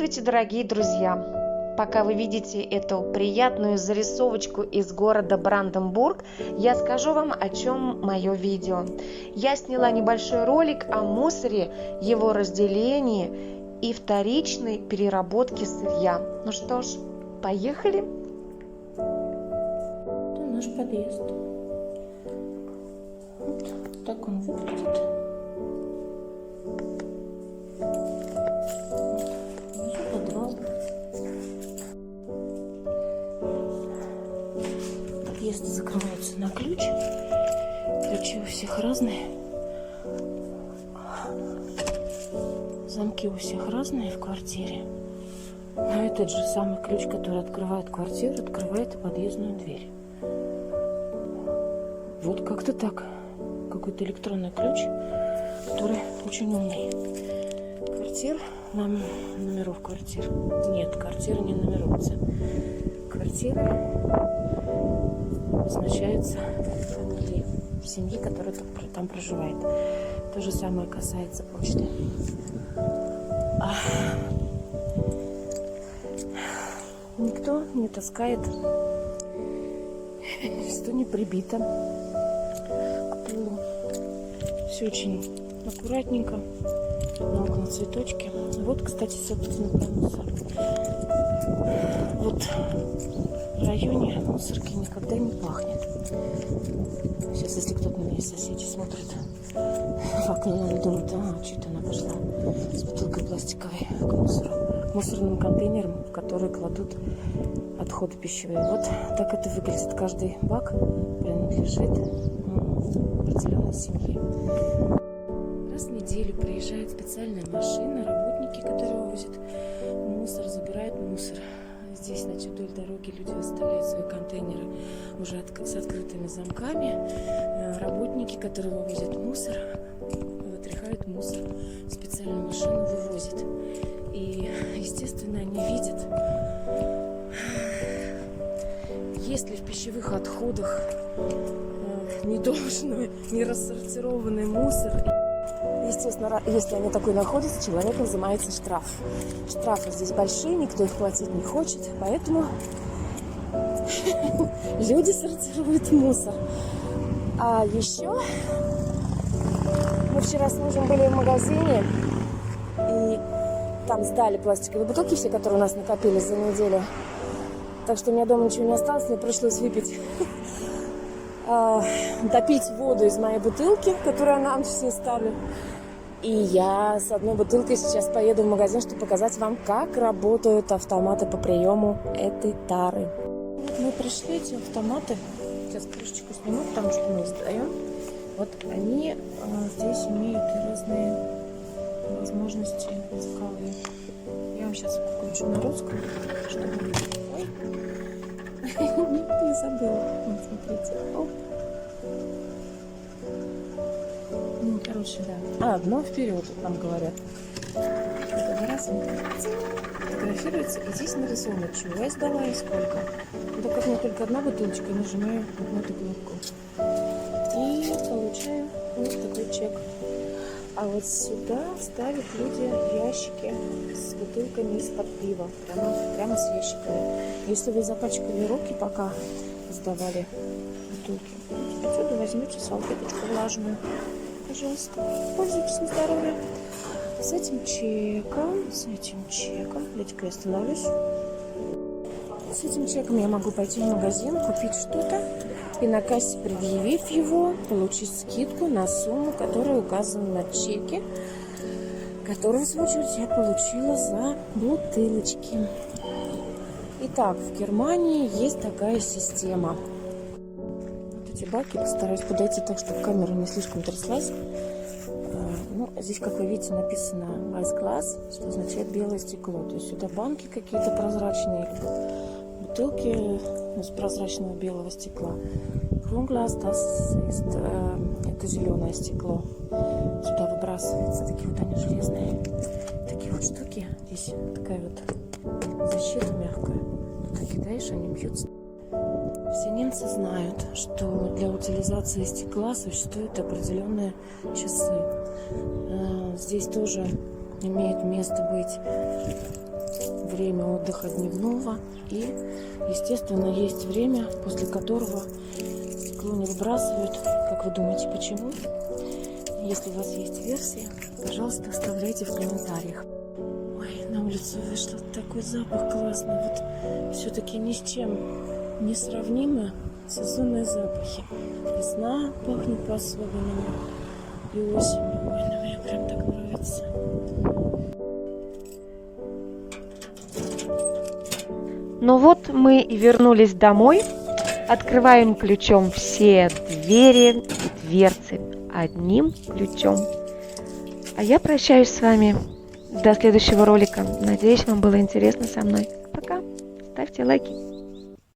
Здравствуйте, дорогие друзья! Пока вы видите эту приятную зарисовочку из города Бранденбург, я скажу вам, о чем мое видео. Я сняла небольшой ролик о мусоре, его разделении и вторичной переработке сырья. Ну что ж, поехали! Это наш подъезд. Вот так он выглядит. Подвал. Подъезды закрываются на ключ. Ключи у всех разные. Замки у всех разные в квартире. Но этот же самый ключ, который открывает квартиру, открывает и подъездную дверь. Вот как-то так. Какой-то электронный ключ, который очень умный. Квартир, номеров квартир. Нет, квартиры не нумеруются. Квартиры обозначаются фамилией семьи, которая там проживает. То же самое касается почты. Никто не таскает, что не прибито к полу. Все очень аккуратненько. На окна цветочки. Вот, кстати, собственно, про мусор. Вот в районе мусорки никогда не пахнет. Сейчас, если кто-то на меня из соседей смотрит в окно, он думает, что это она пошла с бутылкой пластиковой к мусору. Мусорным контейнером, в который кладут отходы пищевые. Вот так это выглядит. Каждый бак принадлежит определенной семье. Раз в неделю приезжает специальная машина, работники, которые возят мусор, забирают мусор. Здесь, значит, вдоль дороги люди оставляют свои контейнеры уже с открытыми замками. Работники, которые вывозят мусор, вытряхают мусор, специальную машину вывозят. И, естественно, они видят, есть ли в пищевых отходах недолжный, нерассортированный мусор. Естественно, если они такой находятся, человеку взимается штраф. Штрафы здесь большие, никто их платить не хочет, поэтому люди сортируют мусор. А еще мы вчера с мужем были в магазине и там сдали пластиковые бутылки все, которые у нас накопились за неделю. Так что у меня дома ничего не осталось, мне пришлось выпить, допить воду из моей бутылки, которую нам все стали. И я с одной бутылкой сейчас поеду в магазин, чтобы показать вам, как работают автоматы по приему этой тары. Вот мы пришли, эти автоматы. Сейчас крышечку сниму, потому что мы сдаем. Вот они здесь имеют разные возможности языковые. Я вам сейчас включу на русском, чтобы... Ой, не забыла. Вот, смотрите. Оп. Ну, короче, да. Одно вперед, вот нам говорят. Это раз он фотографируется, и здесь нарисовано, чего я сдала и сколько. Ну, так как мне только одна бутылочка, нажимаю вот на эту кнопку. И получаю вот такой чек. А вот сюда ставят люди ящики с бутылками из-под пива. Прямо с ящиками. Если вы запачкали руки, пока сдавали бутылки, отсюда возьмете салфеточку влажную. Пожалуйста, пользуйтесь на здоровье. С этим чеком, дайте-ка я остановлюсь. С этим чеком я могу пойти в магазин, купить что-то и на кассе, предъявив его, получить скидку на сумму, которая указана на чеке, которую, в свою очередь, я получила за бутылочки. Итак, в Германии есть такая система. Эти баки, постараюсь подойти так, чтобы камера не слишком тряслась. Ну, здесь, как вы видите, написано Weißglas, что означает белое стекло. То есть сюда банки какие-то прозрачные, бутылки из прозрачного белого стекла. Kronenglas, это зеленое стекло. Сюда выбрасываются такие вот они железные, такие вот штуки. Здесь такая вот защита мягкая. Туда кидаешь, они бьются. Все немцы знают, что для утилизации стекла существуют определенные часы. Здесь тоже имеет место быть время отдыха дневного и, естественно, есть время, после которого стекло не выбрасывают. Как вы думаете, почему? Если у вас есть версия, пожалуйста, оставляйте в комментариях. Ой, на улицу вышел такой запах классный. Вот все-таки ни с чем не сравнимы сезонные запахи. Весна пахнет по-особенному. И осенью. Ой, ну мне прям так нравится. Ну вот мы и вернулись домой. Открываем ключом все двери и дверцы одним ключом. А я прощаюсь с вами до следующего ролика. Надеюсь, вам было интересно со мной. Пока. Ставьте лайки.